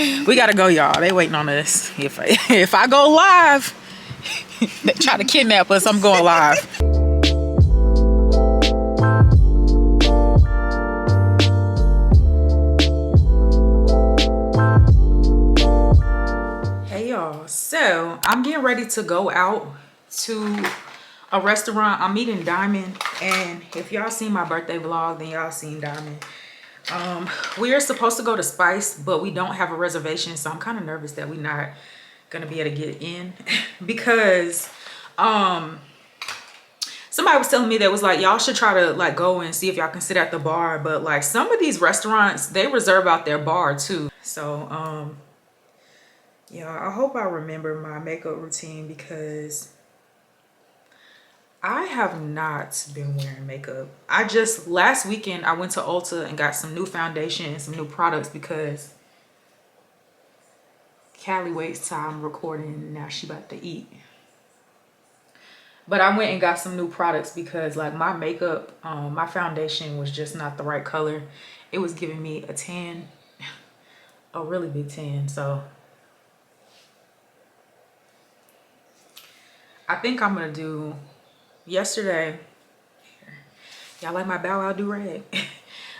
We gotta go, y'all. They waiting on us. If I go live, they try to kidnap us. I'm going live. Hey y'all, so I'm getting ready to go out to a restaurant. I'm meeting Diamond, and if y'all seen my birthday vlog, then y'all seen Diamond. We are supposed to go to Spice, but we don't have a reservation, so I'm kind of nervous that we're not gonna be able to get in because somebody was telling me that was like, y'all should try to like go and see if y'all can sit at the bar, but like some of these restaurants, they reserve out their bar too. So yeah, I hope I remember my makeup routine because I have not been wearing makeup. Last weekend I went to Ulta and got some new foundation and some new products because Callie waits till I'm recording and now she about to eat. But I went and got some new products because like my makeup, my foundation was just not the right color. It was giving me a tan, a really big tan. So I think I'm gonna do yesterday. Y'all like my Bow Wow do-rag?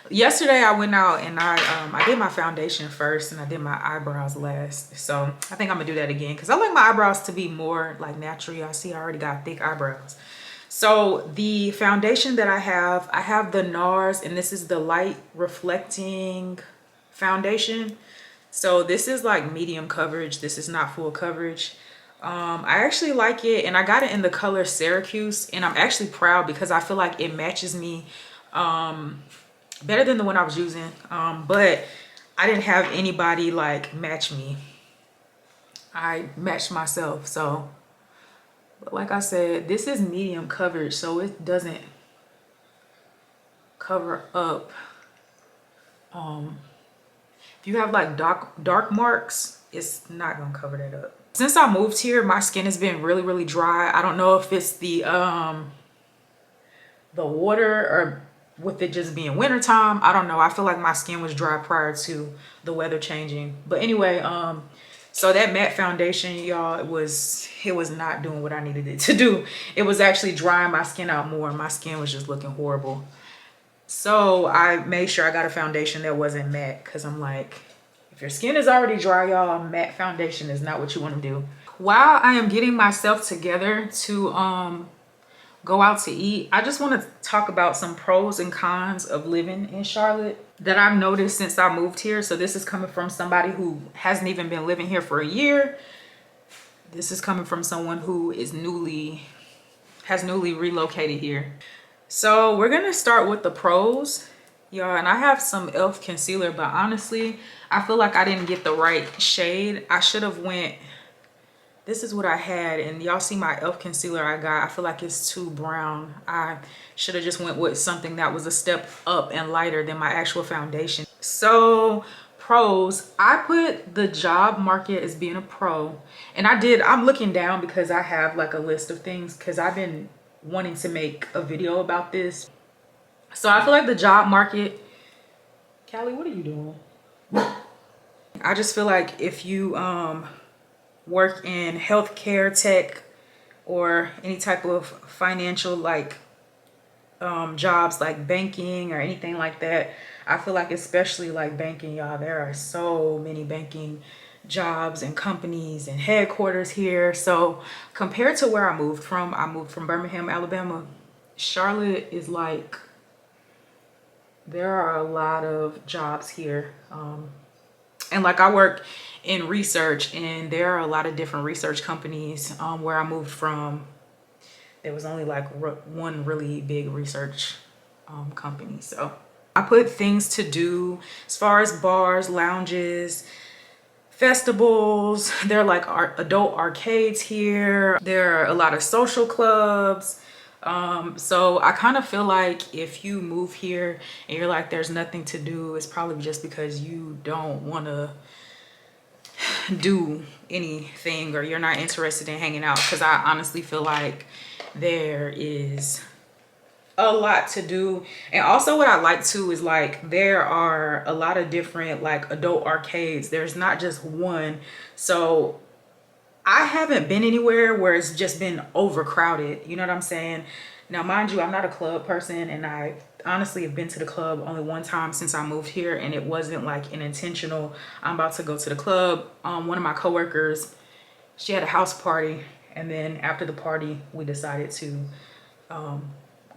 Yesterday I went out and I did my foundation first and I did my eyebrows last. So I think I'm gonna do that again because I like my eyebrows to be more like natural. Y'all see I already got thick eyebrows. So the foundation that I have the NARS, and this is the light reflecting foundation. So this is like medium coverage. This is not full coverage. I actually like it, and I got it in the color Syracuse, and I'm actually proud because I feel like it matches me better than the one I was using, but I didn't have anybody like match me. I matched myself. So but like I said, this is medium coverage, so it doesn't cover up. If you have like dark marks, it's not gonna cover that up. Since I moved here, my skin has been really dry. I don't know if it's the water or with it just being wintertime. I don't know. I feel like my skin was dry prior to the weather changing. But anyway, so that matte foundation, y'all, it was not doing what I needed it to do. It was actually drying my skin out more. My skin was just looking horrible. So I made sure I got a foundation that wasn't matte because I'm like, if your skin is already dry, y'all, matte foundation is not what you want to do. While I am getting myself together to go out to eat, I just want to talk about some pros and cons of living in Charlotte that I've noticed since I moved here. So this is coming from somebody who hasn't even been living here for a year. This is coming from someone who is newly relocated here. So we're gonna start with the pros, y'all, and I have some e.l.f. concealer, but honestly I feel like I didn't get the right shade. I should have went, this is what I had, and y'all see my e.l.f. concealer I got. I feel like it's too brown. I should have just went with something that was a step up and lighter than my actual foundation. So pros, I put the job market as being a pro, and I'm looking down because I have like a list of things because I've been wanting to make a video about this. So I feel like the job market, Callie, what are you doing? I just feel like if you work in healthcare, tech, or any type of financial like jobs like banking or anything like that, I feel like especially like banking, y'all, there are so many banking jobs and companies and headquarters here. So compared to where I moved from Birmingham, Alabama, Charlotte is like, there are a lot of jobs here. And like I work in research, and there are a lot of different research companies. Where I moved from, there was only like one really big research company. So I put things to do as far as bars, lounges, festivals. There are like adult arcades here. There are a lot of social clubs. So I kind of feel like if you move here and you're like there's nothing to do, it's probably just because you don't want to do anything or you're not interested in hanging out, because I honestly feel like there is a lot to do. And also what I like too is like there are a lot of different like adult arcades. There's not just one. So I haven't been anywhere where it's just been overcrowded. You know what I'm saying? Now, mind you, I'm not a club person, and I honestly have been to the club only one time since I moved here, and it wasn't like an intentional, I'm about to go to the club. One of my coworkers, she had a house party, and then after the party, we decided to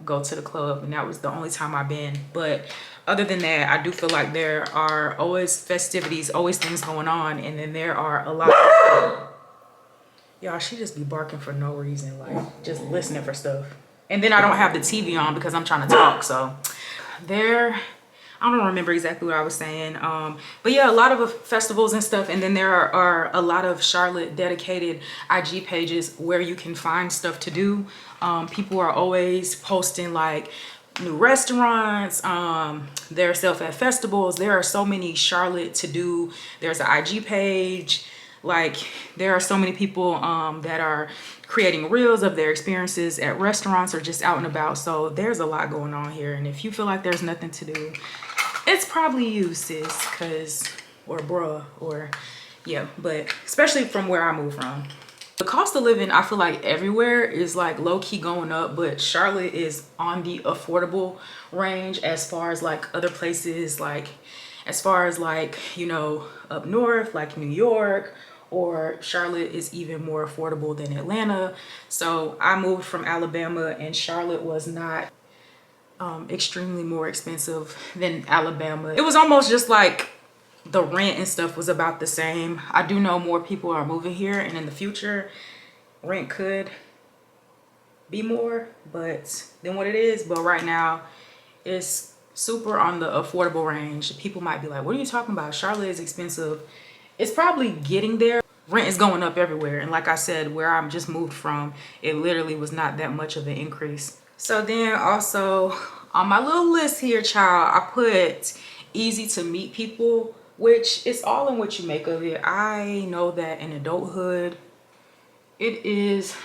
go to the club, and that was the only time I've been. But other than that, I do feel like there are always festivities, always things going on, and then there are a lot of, y'all, she just be barking for no reason, like just listening for stuff. And then I don't have the TV on because I'm trying to talk. So there, I don't remember exactly what I was saying. But yeah, a lot of festivals and stuff. And then there are a lot of Charlotte dedicated IG pages where you can find stuff to do. People are always posting like new restaurants, their stuff at festivals. There are so many Charlotte to do. There's an IG page. Like there are so many people that are creating reels of their experiences at restaurants or just out and about. So there's a lot going on here. And if you feel like there's nothing to do, it's probably you, sis, or bruh, or yeah. But especially from where I moved from. The cost of living, I feel like everywhere is like low key going up, but Charlotte is on the affordable range as far as like other places, like as far as like, you know, up north, like New York, or Charlotte is even more affordable than Atlanta. So I moved from Alabama, and Charlotte was not extremely more expensive than Alabama. It was almost just like the rent and stuff was about the same. I do know more people are moving here, and in the future rent could be more than what it is, but right now it's super on the affordable range. People might be like, what are you talking about? Charlotte is expensive. It's probably getting there. Rent is going up everywhere, and like I said, where I'm just moved from, it literally was not that much of an increase. So then also on my little list here, child, I put easy to meet people, which is all in what you make of it. I know that in adulthood, it is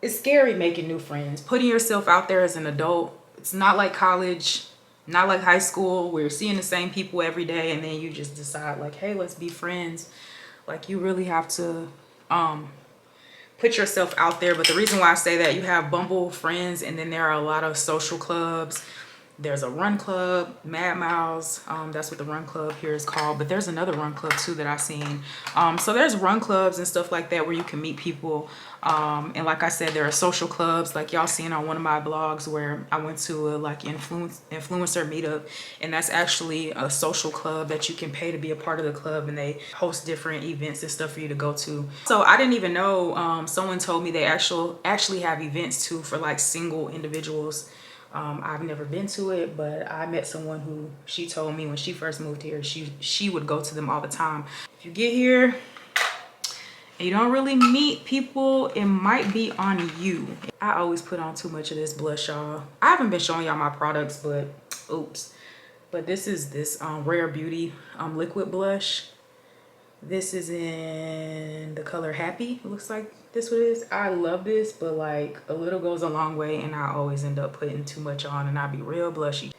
it's scary making new friends, putting yourself out there as an adult. It's not like college, not like high school where you're seeing the same people every day and then you just decide like, hey, let's be friends. Like you really have to put yourself out there. But the reason why I say that, you have Bumble friends, and then there are a lot of social clubs. There's a run club, Mad Miles, that's what the run club here is called, but there's another run club too that I've seen. So there's run clubs and stuff like that where you can meet people, and like I said, there are social clubs like y'all seen on one of my blogs where I went to a like influencer meetup, and that's actually a social club that you can pay to be a part of the club, and they host different events and stuff for you to go to. So I didn't even know, someone told me they actually have events too for like single individuals. I've never been to it, but I met someone who, she told me when she first moved here, she would go to them all the time. If you get here and you don't really meet people, it might be on you. I always put on too much of this blush, y'all. I haven't been showing y'all my products, but oops. But this is this Rare Beauty liquid blush. This is in the color Happy. It looks like this what it is. I love this, but like a little goes a long way, and I always end up putting too much on and I be real blushy.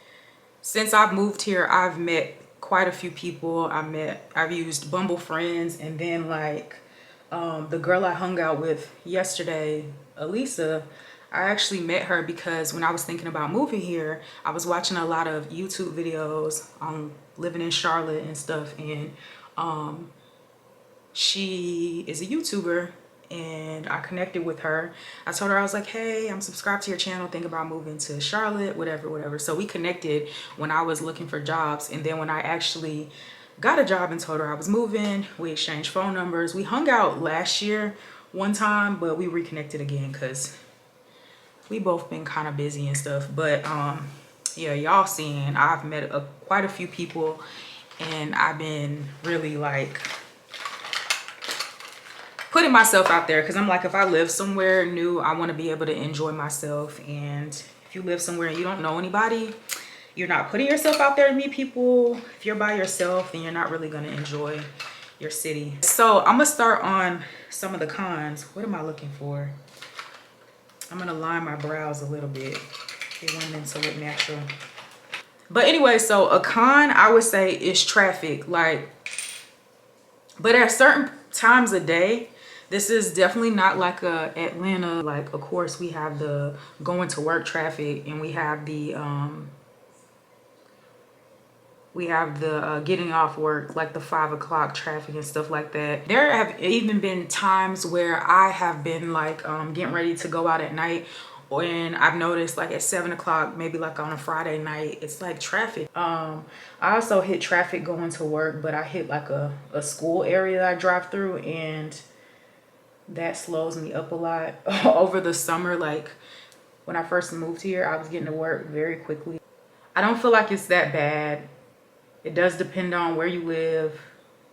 Since I've moved here, I've met quite a few people. I've used Bumble friends, and then like the girl I hung out with yesterday, Elisa, I actually met her because when I was thinking about moving here, I was watching a lot of YouTube videos on living in Charlotte and stuff, and she is a YouTuber, and I connected with her. I told her, I was like, hey, I'm subscribed to your channel, think about moving to Charlotte, whatever. So we connected when I was looking for jobs, and then when I actually got a job and told her I was moving, we exchanged phone numbers. We hung out last year one time, but we reconnected again because we both been kind of busy and stuff. But yeah, y'all seeing, I've met quite a few people, and I've been really like putting myself out there, because I'm like, if I live somewhere new, I want to be able to enjoy myself. And if you live somewhere and you don't know anybody, you're not putting yourself out there to meet people. If you're by yourself, then you're not really going to enjoy your city. So I'm gonna start on some of the cons. What am I looking for? I'm gonna line my brows a little bit. They want them to look natural. But anyway, so a con I would say is traffic. Like, but at certain times of day, this is definitely not like a Atlanta. Like, of course, we have the going to work traffic, and we have the getting off work, like the 5 o'clock traffic and stuff like that. There have even been times where I have been like getting ready to go out at night, and I've noticed like at 7 o'clock, maybe like on a Friday night, it's like traffic. I also hit traffic going to work, but I hit like a school area that I drive through, and that slows me up a lot. Over the summer, like when I first moved here, I was getting to work very quickly. I don't feel like it's that bad. It does depend on where you live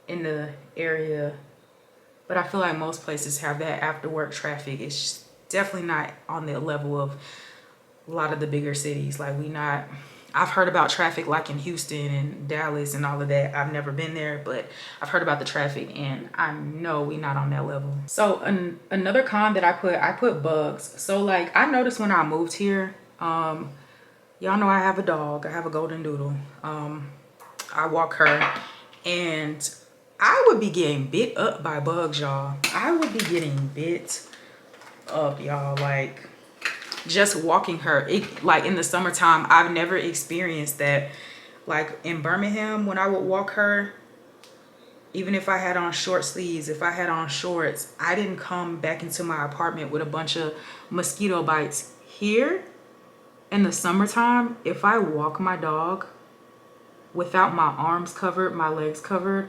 in the area, but I feel like most places have that after work traffic. It's definitely not on the level of a lot of the bigger cities. Like, I've heard about traffic like in Houston and Dallas and all of that. I've never been there, but I've heard about the traffic, and I know we're not on that level. So another con that I put bugs. So like, I noticed when I moved here, y'all know I have a dog. I have a golden doodle. I walk her, and I would be getting bit up by bugs, y'all. I would be getting bit up, y'all. Like, just walking her, like in the summertime, I've never experienced that. Like in Birmingham, when I would walk her, even if I had on short sleeves, if I had on shorts, I didn't come back into my apartment with a bunch of mosquito bites. Here in the summertime, if I walk my dog without my arms covered, my legs covered,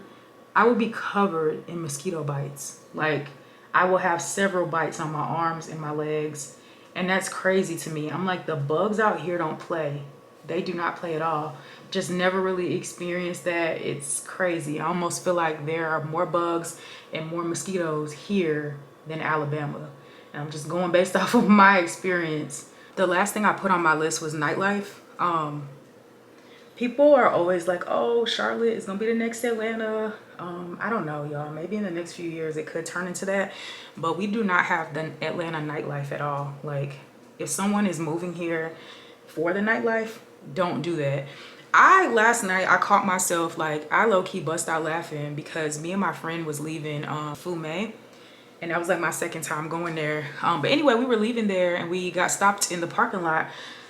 I will be covered in mosquito bites. Like, I will have several bites on my arms and my legs, and that's crazy to me. I'm like, the bugs out here don't play. They do not play at all. Just never really experienced that. It's crazy. I almost feel like there are more bugs and more mosquitoes here than Alabama. And I'm just going based off of my experience. The last thing I put on my list was nightlife. People are always like, oh, Charlotte is gonna be the next Atlanta. I don't know, y'all. Maybe in the next few years it could turn into that, but we do not have the Atlanta nightlife at all. Like, if someone is moving here for the nightlife, don't do that. Last night I caught myself, like, I low-key bust out laughing because me and my friend was leaving Fume, and that was like my second time going there. But anyway, we were leaving there, and we got stopped in the parking lot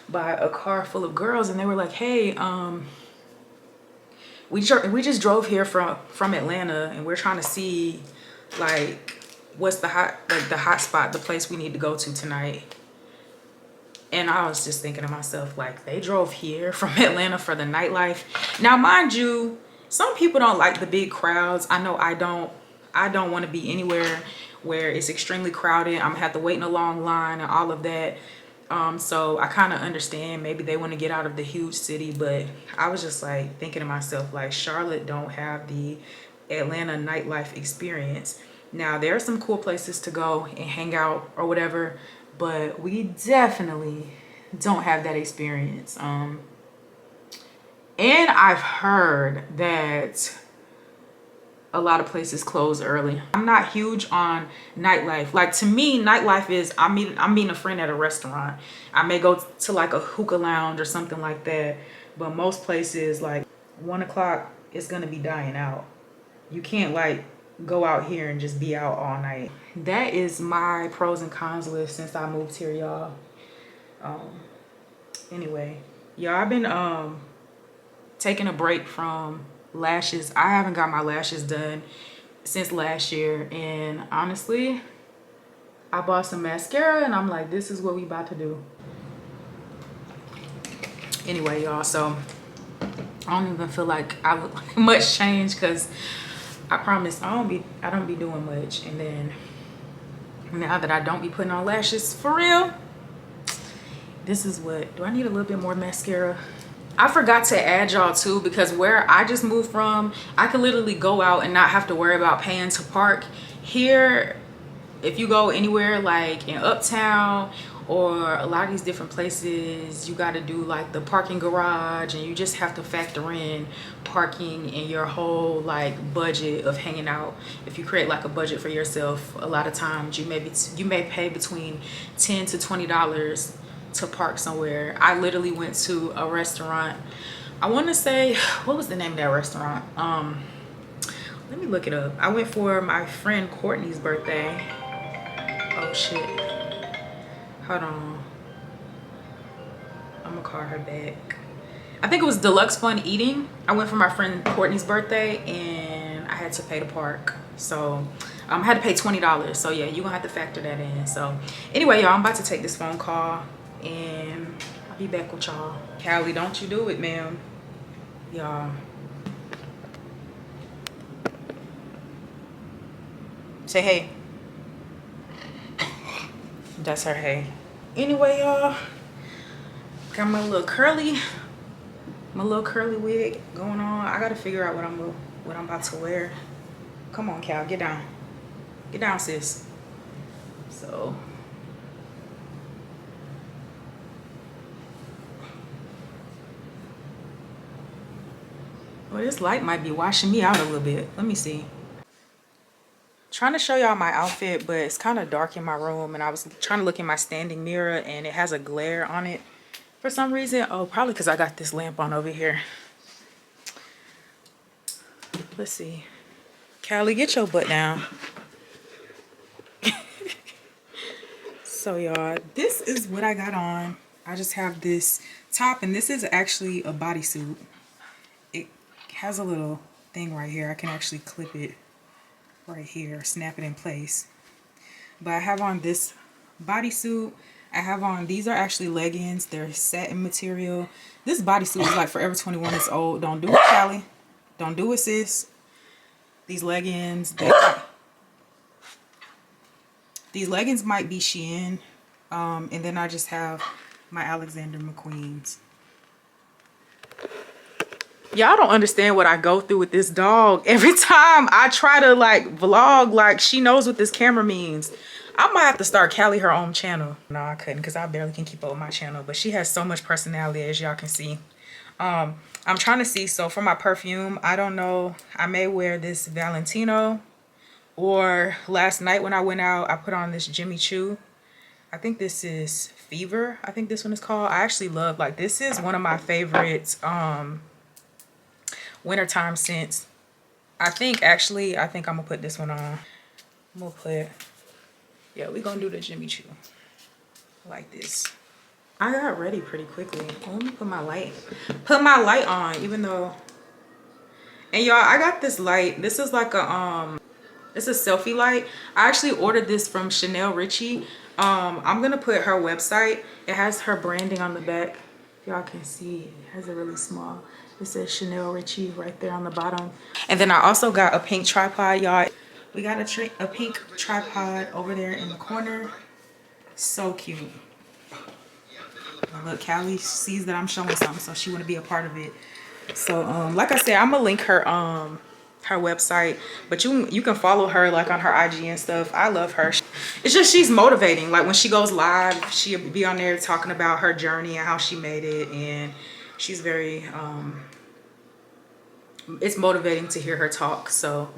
by a car full of girls, and they were like, hey, we just drove here from Atlanta, and we're trying to see like what's the hot spot, the place we need to go to tonight. And I was just thinking to myself, like, they drove here from Atlanta for the nightlife. Now, mind you, some people don't like the big crowds. I know I don't want to be anywhere where it's extremely crowded. I'm gonna have to wait in a long line and all of that. So I kind of understand maybe they want to get out of the huge city, but I was just like thinking to myself, like, Charlotte don't have the Atlanta nightlife experience. Now, there are some cool places to go and hang out or whatever, but we definitely don't have that experience. And I've heard that a lot of places close early. I'm not huge on nightlife. Like, to me, nightlife is I'm meeting a friend at a restaurant. I may go to like a hookah lounge or something like that, but most places, like 1 o'clock, it's gonna be dying out. You can't like go out here and just be out all night. That is my pros and cons list since I moved here, y'all. Anyway, y'all, I've been taking a break from lashes. I haven't got my lashes done since last year, and honestly, I bought some mascara, and I'm like, this is what we about to do. Anyway, y'all, so I don't even feel like I look like much change, because I promise I don't be doing much. And then now that I don't be putting on lashes for real, this is what, do I need a little bit more mascara? I forgot to add, y'all, too, because where I just moved from, I could literally go out and not have to worry about paying to park. Here, if you go anywhere like in Uptown or a lot of these different places you got to do like the parking garage, and you just have to factor in parking in your whole like budget of hanging out. If you create like a budget for yourself, a lot of times you may pay between $10 to $20 to park somewhere. I literally went to a restaurant. I want to say, what was the name of that restaurant? Let me look it up. I went for my friend Courtney's birthday. Oh shit. Hold on. I'm gonna call her back. I think it was Deluxe Fun Eating. I went for my friend Courtney's birthday and I had to pay to park. So I had to pay $20. So yeah, you're gonna have to factor that in. So anyway, y'all, I'm about to take this phone call and I'll be back with y'all. Callie, don't you do it, ma'am. Y'all. Say hey. That's her hey. Anyway, y'all, got my little curly wig going on. I gotta figure out what I'm about to wear. Come on, Cal, get down. Get down, sis. So well, this light might be washing me out a little bit. Let me see. Trying to show y'all my outfit, but it's kind of dark in my room, and I was trying to look in my standing mirror and it has a glare on it for some reason. Oh, probably because I got this lamp on over here. Let's see. Callie, get your butt down. So y'all, this is what I got on. I just have this top, and this is actually a bodysuit. It has a little thing right here. I can actually clip it right here, snap it in place. But I have on this bodysuit. I have on, these are actually leggings. They're satin material. This bodysuit is like Forever 21. It's old. Don't do it, Callie. Don't do it, sis. These leggings, these leggings might be Shein. And then I just have my Alexander McQueen's. Y'all don't understand what I go through with this dog. Every time I try to like vlog, like she knows what this camera means. I might have to start Callie her own channel. No, I couldn't, because I barely can keep up with my channel. But she has so much personality, as y'all can see. I'm trying to see. So for my perfume, I don't know. I may wear this Valentino. Or last night when I went out, I put on this Jimmy Choo. I think this is Fever. I think this one is called. I actually love, like, this is one of my favorites wintertime scents. I think I'm gonna put this one on. I'm gonna put, yeah, we're gonna do the Jimmy Choo like this. I got ready pretty quickly. Let me put my light on, even though, and y'all, I got this light. This is like a it's a selfie light. I actually ordered this from Chanel Richie. I'm gonna put her website. It has her branding on the back. Y'all can see it has a really small, it says Chanel Richie right there on the bottom. And then I also got a pink tripod, y'all. We got a pink tripod over there in the corner. So cute. Look, Callie sees that I'm showing something, so she want to be a part of it. So like I said, I'm gonna link her her website, but you can follow her like on her IG and stuff. I love her. It's just, she's motivating. Like when she goes live, she'll be on there talking about her journey and how she made it, and she's very it's motivating to hear her talk. So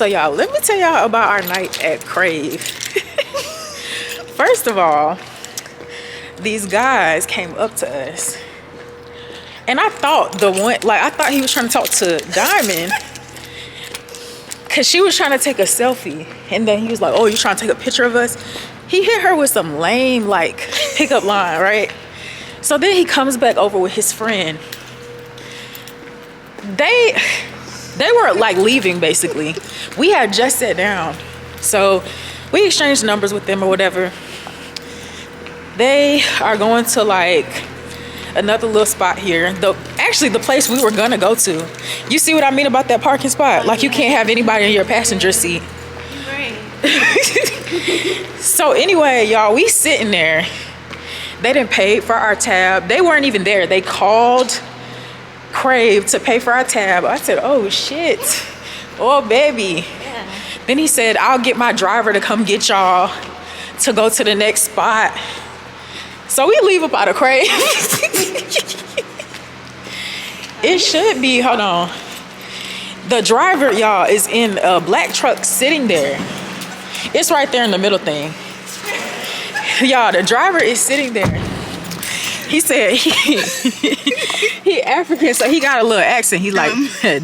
y'all, let me tell y'all about our night at Crave. First of all, these guys came up to us, and I thought I thought he was trying to talk to Diamond, because she was trying to take a selfie, and then he was like, oh, you trying to take a picture of us? He hit her with some lame like pickup line, right? So then he comes back over with his friend. They were like leaving, basically. We had just sat down, so we exchanged numbers with them or whatever. They are going to like another little spot here. Actually the place we were gonna go to. You see what I mean about that parking spot? Like you can't have anybody in your passenger seat. Right. So anyway, y'all, we sitting there. They didn't pay for our tab. They weren't even there. They called Crave to pay for our tab. I said, oh shit. Oh baby. Yeah. Then he said, I'll get my driver to come get y'all to go to the next spot. So we leave up out of Crave. It should be, hold on. The driver, y'all, is in a black truck sitting there. It's right there in the middle thing. Y'all, the driver is sitting there. He said he African, so he got a little accent. He like,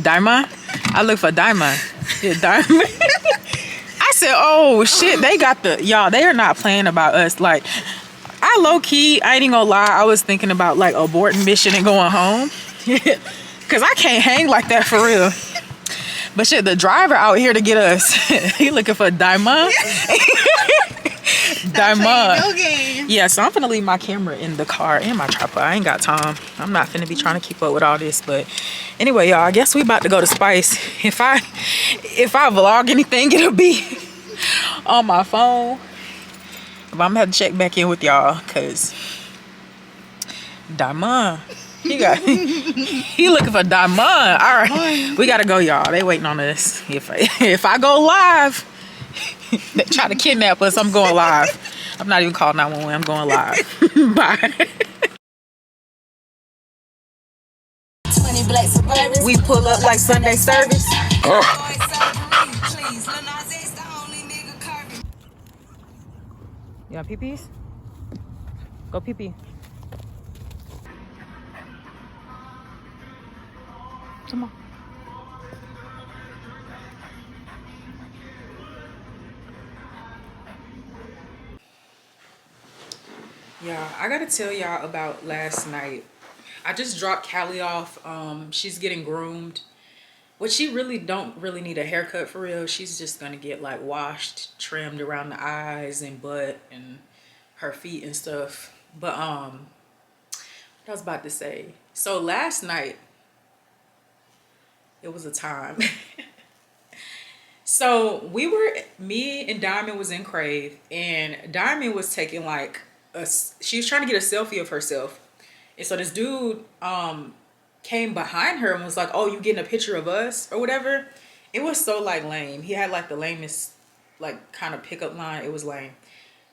Diamond? I look for Diamond. Yeah, Diamond. I said, oh shit, they got y'all, they are not playing about us. Like, I low key, I ain't even gonna lie, I was thinking about like aborting mission and going home. Cause I can't hang like that for real. But shit, the driver out here to get us. He looking for Diamond. Diamond. No game. Yeah, so I'm gonna leave my camera in the car and my tripod. I ain't got time. I'm not finna be trying to keep up with all this. But anyway, y'all, I guess we about to go to Spice. If I vlog anything, it'll be on my phone. But I'm gonna have to check back in with y'all, cause Diamond. He looking for Diamond. All right, we gotta go, y'all. They waiting on us. If I go live, they try to kidnap us. I'm going live. I'm not even calling 911. I'm going live. Bye. We pull up like Sunday service. You want pee-pees? Go pee-pee. Come on. Yeah, I gotta tell y'all about last night. I just dropped Callie off. She's getting groomed. Which she really don't really need a haircut for real. She's just gonna get like washed, trimmed around the eyes and butt and her feet and stuff. But what I was about to say. So last night, it was a time. So me and Diamond was in Crave, and Diamond was taking like she was trying to get a selfie of herself. And so this dude came behind her and was like, oh, you getting a picture of us or whatever. It was so like lame. He had like the lamest like kind of pickup line. It was lame.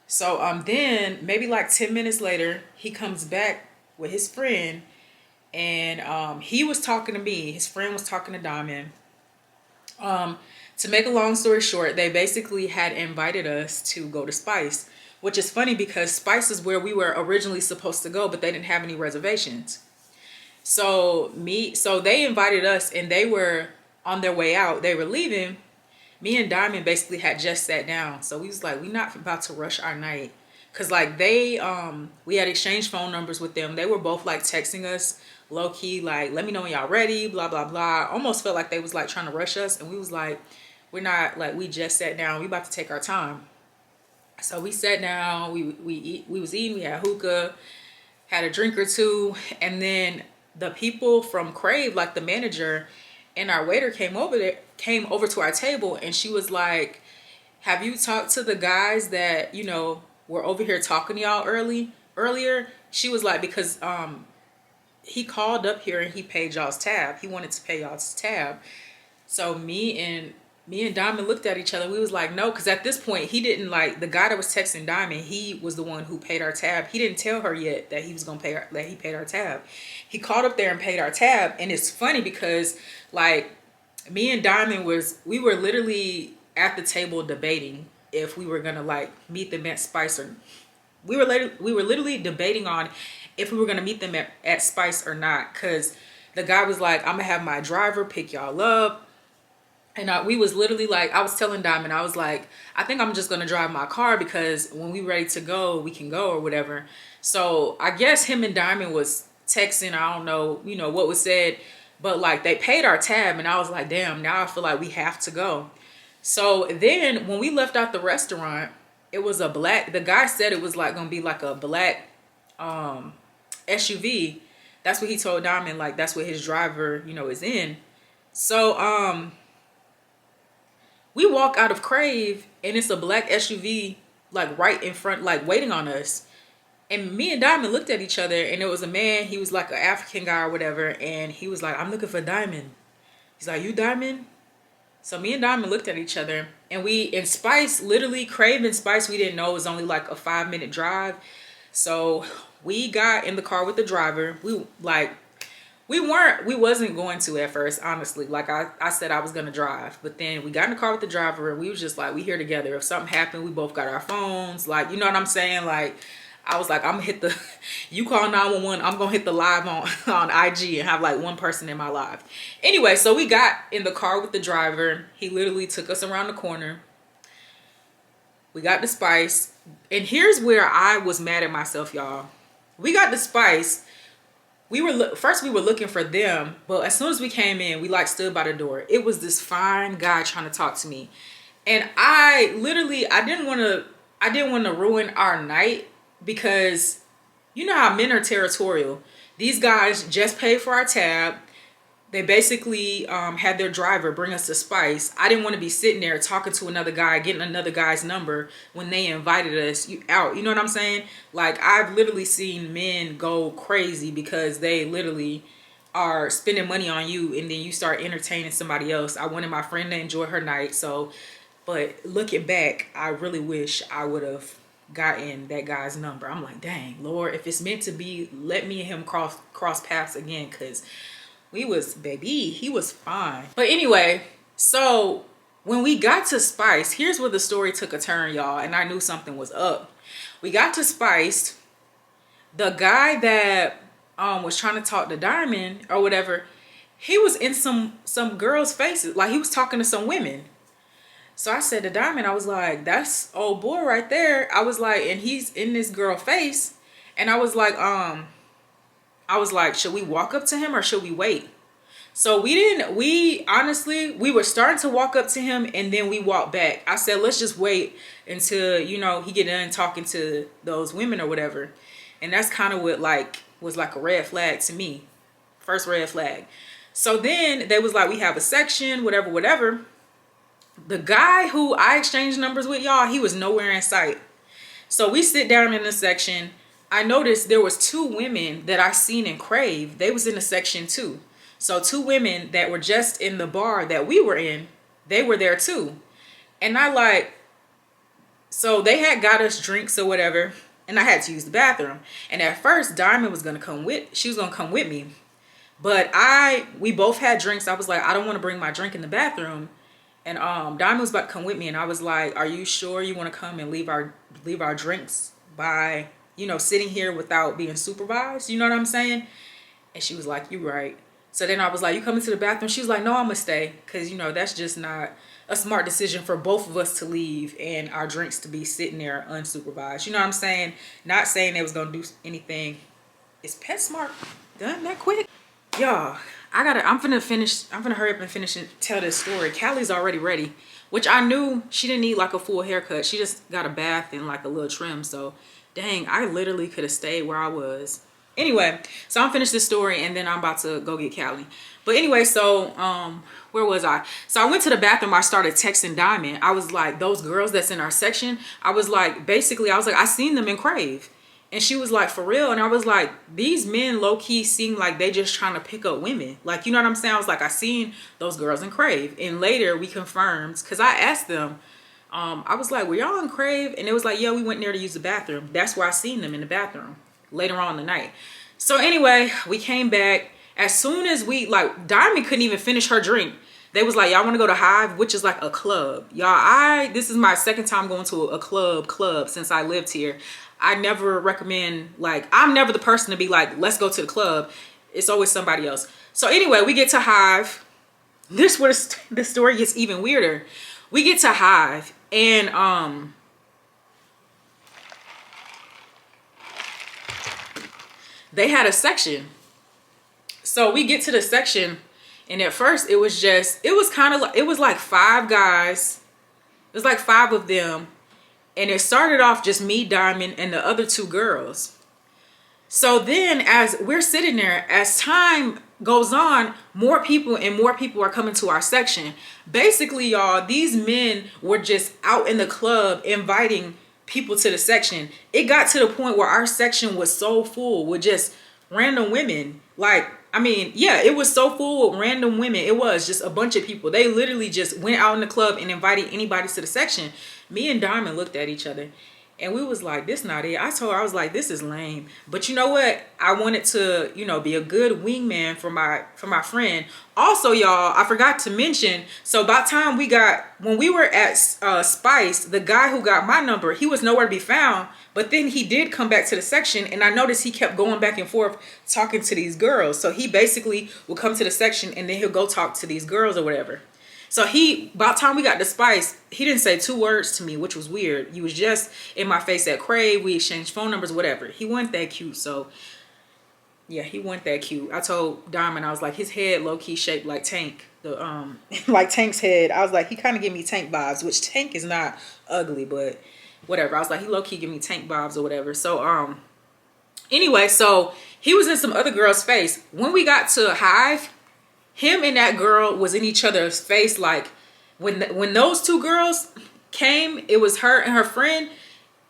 So then maybe like 10 minutes later, he comes back with his friend, and he was talking to me. His friend was talking to Diamond. To make a long story short, they basically had invited us to go to Spice, which is funny because Spice is where we were originally supposed to go, but they didn't have any reservations. So they invited us, and they were on their way out. They were leaving. Me and Diamond basically had just sat down. So we was like, we not about to rush our night. Cause like we had exchanged phone numbers with them. They were both like texting us low key, like, let me know when y'all ready, blah, blah, blah. Almost felt like they was like trying to rush us. And we was like, we're not, like, we just sat down. We about to take our time. So we sat down, we was eating, we had hookah, had a drink or two. And then the people from Crave, like the manager and our waiter came over to our table, and she was like, have you talked to the guys that, you know, were over here talking to y'all earlier? She was like, because he called up here and he paid y'all's tab. He wanted to pay y'all's tab. So me and Diamond looked at each other. We was like, no, because at this point he didn't, like, the guy that was texting Diamond, he was the one who paid our tab. He didn't tell her yet that he was gonna that he paid our tab. He called up there and paid our tab. And it's funny because, like, me and Diamond we were literally at the table debating if we were gonna like meet them at Spice, or we were literally debating on if we were gonna meet them at Spice or not, because the guy was like, I'm gonna have my driver pick y'all up. And we was literally like, I was telling Diamond, I was like, I think I'm just gonna drive my car, because when we ready to go, we can go or whatever. So I guess him and Diamond was texting. I don't know, you know, what was said, but like they paid our tab, and I was like, damn, now I feel like we have to go. So then when we left out the restaurant, it was the guy said it was like gonna be like a black SUV. That's what he told Diamond, like that's what his driver, you know, is in. So we walk out of Crave and it's a black SUV like right in front, like waiting on us. And me and Diamond looked at each other, and it was a man. He was like an African guy or whatever, and he was like, "I'm looking for Diamond." He's like, "You Diamond?" So me and Diamond looked at each other, and we in Spice, literally Crave and Spice, we didn't know it was only like a 5-minute drive. So we got in the car with the driver. We wasn't going to at first, honestly. Like I said I was gonna drive, but then we got in the car with the driver, and we was just like, we here together. If something happened, we both got our phones. Like, you know what I'm saying? Like, I was like, I'm gonna hit the, you call 911, I'm gonna hit the live on IG and have like one person in my live. Anyway, so we got in the car with the driver. He literally took us around the corner. We got the Spice. And here's where I was mad at myself, y'all. We got the Spice. First we were looking for them, but as soon as we came in, we like stood by the door. It was this fine guy trying to talk to me. And I didn't want to ruin our night, because you know how men are territorial. These guys just paid for our tab. They basically had their driver bring us to Spice. I didn't want to be sitting there talking to another guy, getting another guy's number when they invited us out. You know what I'm saying? Like, I've literally seen men go crazy because they literally are spending money on you, and then you start entertaining somebody else. I wanted my friend to enjoy her night. So, but looking back, I really wish I would have gotten that guy's number. I'm like, dang, Lord, if it's meant to be, let me and him cross paths again, because he was fine. But anyway, so when we got to Spice, here's where the story took a turn, y'all, and I knew something was up. We got to Spice. The guy that was trying to talk to Diamond or whatever, he was in some girls' faces, like he was talking to some women. So I said to Diamond, I was like, that's old boy right there. I was like, and he's in this girl face. And I was like, should we walk up to him or should we wait? So we honestly, we were starting to walk up to him, and then we walked back. I said, let's just wait until, you know, he get done talking to those women or whatever. And that's kind of what like was like a red flag to me. First red flag. So then they was like, we have a section, whatever. The guy who I exchanged numbers with, y'all, he was nowhere in sight. So we sit down in the section. I noticed there was 2 women that I seen in Crave. They was in the section too. So 2 women that were just in the bar that we were in, they were there too. And I like, so they had got us drinks or whatever, and I had to use the bathroom. And at first Diamond was gonna come with me. But we both had drinks. I was like, I don't want to bring my drink in the bathroom. And Diamond was about to come with me, and I was like, are you sure you want to come and leave our drinks by, you know, sitting here without being supervised? You know what I'm saying? And she was like, you're right. So then I was like, you coming to the bathroom? She was like, no, I'm gonna stay, because, you know, that's just not a smart decision for both of us to leave and our drinks to be sitting there unsupervised. You know what I'm saying? Not saying they was gonna do anything. Is PetSmart done that quick? Y'all, I'm finna hurry up and finish and tell this story. Callie's already ready, which I knew she didn't need like a full haircut. She just got a bath and like a little trim. So dang, I literally could have stayed where I was. Anyway, so I'm finished this story, and then I'm about to go get Callie. But anyway, so where was I? So I went to the bathroom. I started texting Diamond. I was like, those girls that's in our section, I was like, I seen them in Crave. And she was like, for real? And I was like, these men low-key seem like they just trying to pick up women. Like, you know what I'm saying? I was like, I seen those girls in Crave. And later we confirmed, because I asked them, I was like, were y'all in Crave? And it was like, yeah, we went there to use the bathroom. That's where I seen them, in the bathroom later on in the night. So anyway, we came back. As soon as Diamond couldn't even finish her drink. They was like, y'all want to go to Hive, which is like a club. Y'all, this is my second time going to a club since I lived here. I never recommend, like, I'm never the person to be like, let's go to the club. It's always somebody else. So anyway, we get to Hive. This where the story gets even weirder. We get to Hive, and they had a section. So we get to the section, and at first it was like 5 guys. It was like 5 of them. And it started off just me, Diamond, and the other 2 girls. So then as we're sitting there, as time goes on, more people and more people are coming to our section. Basically, y'all, these men were just out in the club inviting people to the section. It got to the point where our section was so full with just random women. Like, I mean, yeah, it was so full with random women. It was just a bunch of people. They literally just went out in the club and invited anybody to the section. Me and Diamond looked at each other. And we was like, this not it. I told her, I was like, this is lame. But you know what? I wanted to, you know, be a good wingman for my friend. Also, y'all, I forgot to mention, so by the time when we were at Spice, the guy who got my number, he was nowhere to be found. But then he did come back to the section, and I noticed he kept going back and forth talking to these girls. So he basically would come to the section, and then he'll go talk to these girls or whatever. So by the time we got to Spice, he didn't say 2 words to me, which was weird. He was just in my face at Crave. We exchanged phone numbers, whatever. He wasn't that cute. So yeah, he wasn't that cute. I told Diamond, I was like, his head low-key shaped like Tank. Like Tank's head. I was like, he kind of gave me Tank vibes, which Tank is not ugly, but whatever. I was like, he low-key give me Tank vibes or whatever. So anyway, so he was in some other girl's face. When we got to Hive, him and that girl was in each other's face. Like when those 2 girls came, it was her and her friend.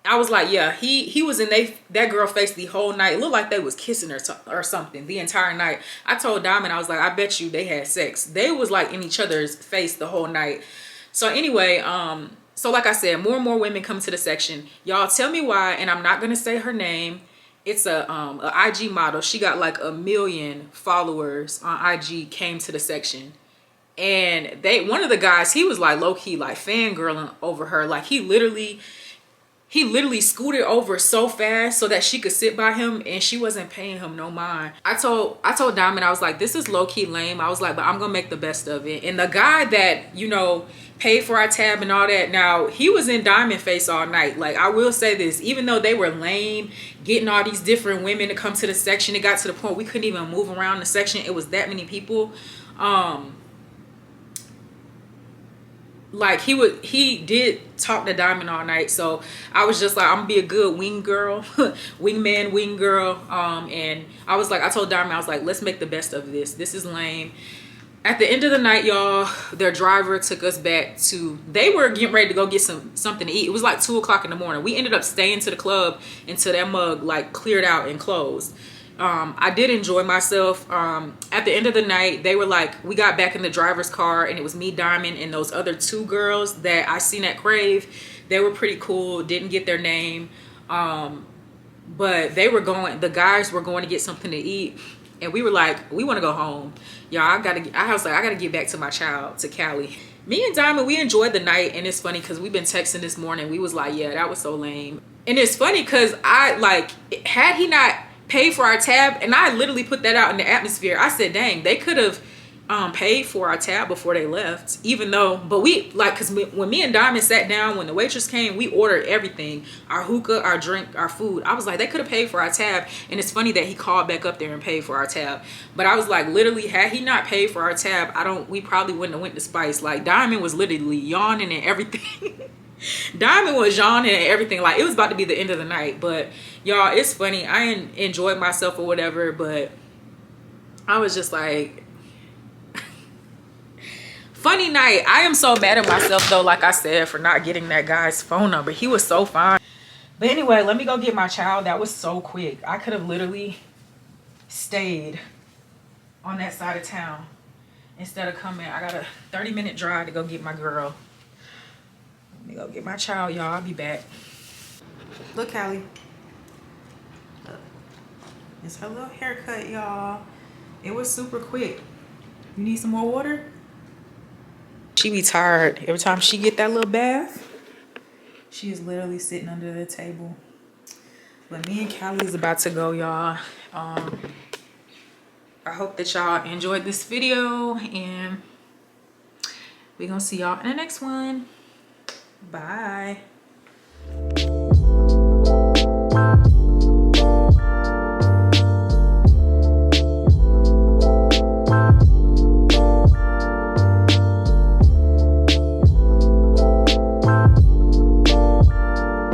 I was like, yeah, he was in that girl face the whole night. It looked like they was kissing or something the entire night. I told Diamond, I was like, I bet you they had sex. They was like in each other's face the whole night. So anyway, so like I said, more and more women come to the section. Y'all tell me why, and I'm not gonna say her name. It's a IG model. She got like 1 million followers on IG, came to the section. And one of the guys, he was like low-key like fangirling over her. Like he literally scooted over so fast so that she could sit by him, and she wasn't paying him no mind. I told Diamond, I was like, this is low-key lame. I was like, but I'm gonna make the best of it. And the guy that, you know, paid for our tab and all that, now he was in Diamond face all night. Like, I will say this, even though they were lame getting all these different women to come to the section, it got to the point we couldn't even move around the section. It was that many people. Like he did talk to Diamond all night. So I was just like, I'm gonna be a good wing girl, wingman, wing girl. And I was like, I told Diamond, I was like, let's make the best of this. This is lame. At the end of the night, y'all, their driver took us back to, they were getting ready to go get something to eat. It was like 2 o'clock in the morning. We ended up staying to the club until that mug like cleared out and closed. I did enjoy myself. At the end of the night, they were like, we got back in the driver's car, and it was me, Diamond, and those other 2 girls that I seen at Crave. They were pretty cool. Didn't get their name. But the guys were going to get something to eat. And we were like, we want to go home. Y'all, I was like, I gotta get back to my child, to Cali. Me and Diamond, we enjoyed the night. And it's funny because we've been texting this morning. We was like, yeah, that was so lame. And it's funny because had he not paid for our tab, and I literally put that out in the atmosphere, I said, dang, they could have paid for our tab before they left. Even though, but we like, because when me and Diamond sat down, when the waitress came, we ordered everything, our hookah, our drink, our food. I was like, they could have paid for our tab. And it's funny that he called back up there and paid for our tab. But I was like, literally, had he not paid for our tab, we probably wouldn't have went to Spice. Like, Diamond was literally yawning and everything. Diamond was yawning and everything. Like, it was about to be the end of the night. But y'all, it's funny, I enjoyed myself or whatever, but I was just like, funny night. I am so mad at myself though, like I said, for not getting that guy's phone number. He was so fine. But anyway, let me go get my child. That was so quick. I could have literally stayed on that side of town instead of coming. I got a 30-minute drive to go get my girl. Let me go get my child, y'all. I'll be back. Look, Callie. Look. It's her little haircut, y'all. It was super quick. You need some more water? She be tired every time she get that little bath. She is literally sitting under the table. But me and Callie is about to go, y'all. I hope that y'all enjoyed this video, and we're gonna see y'all in the next one. Bye.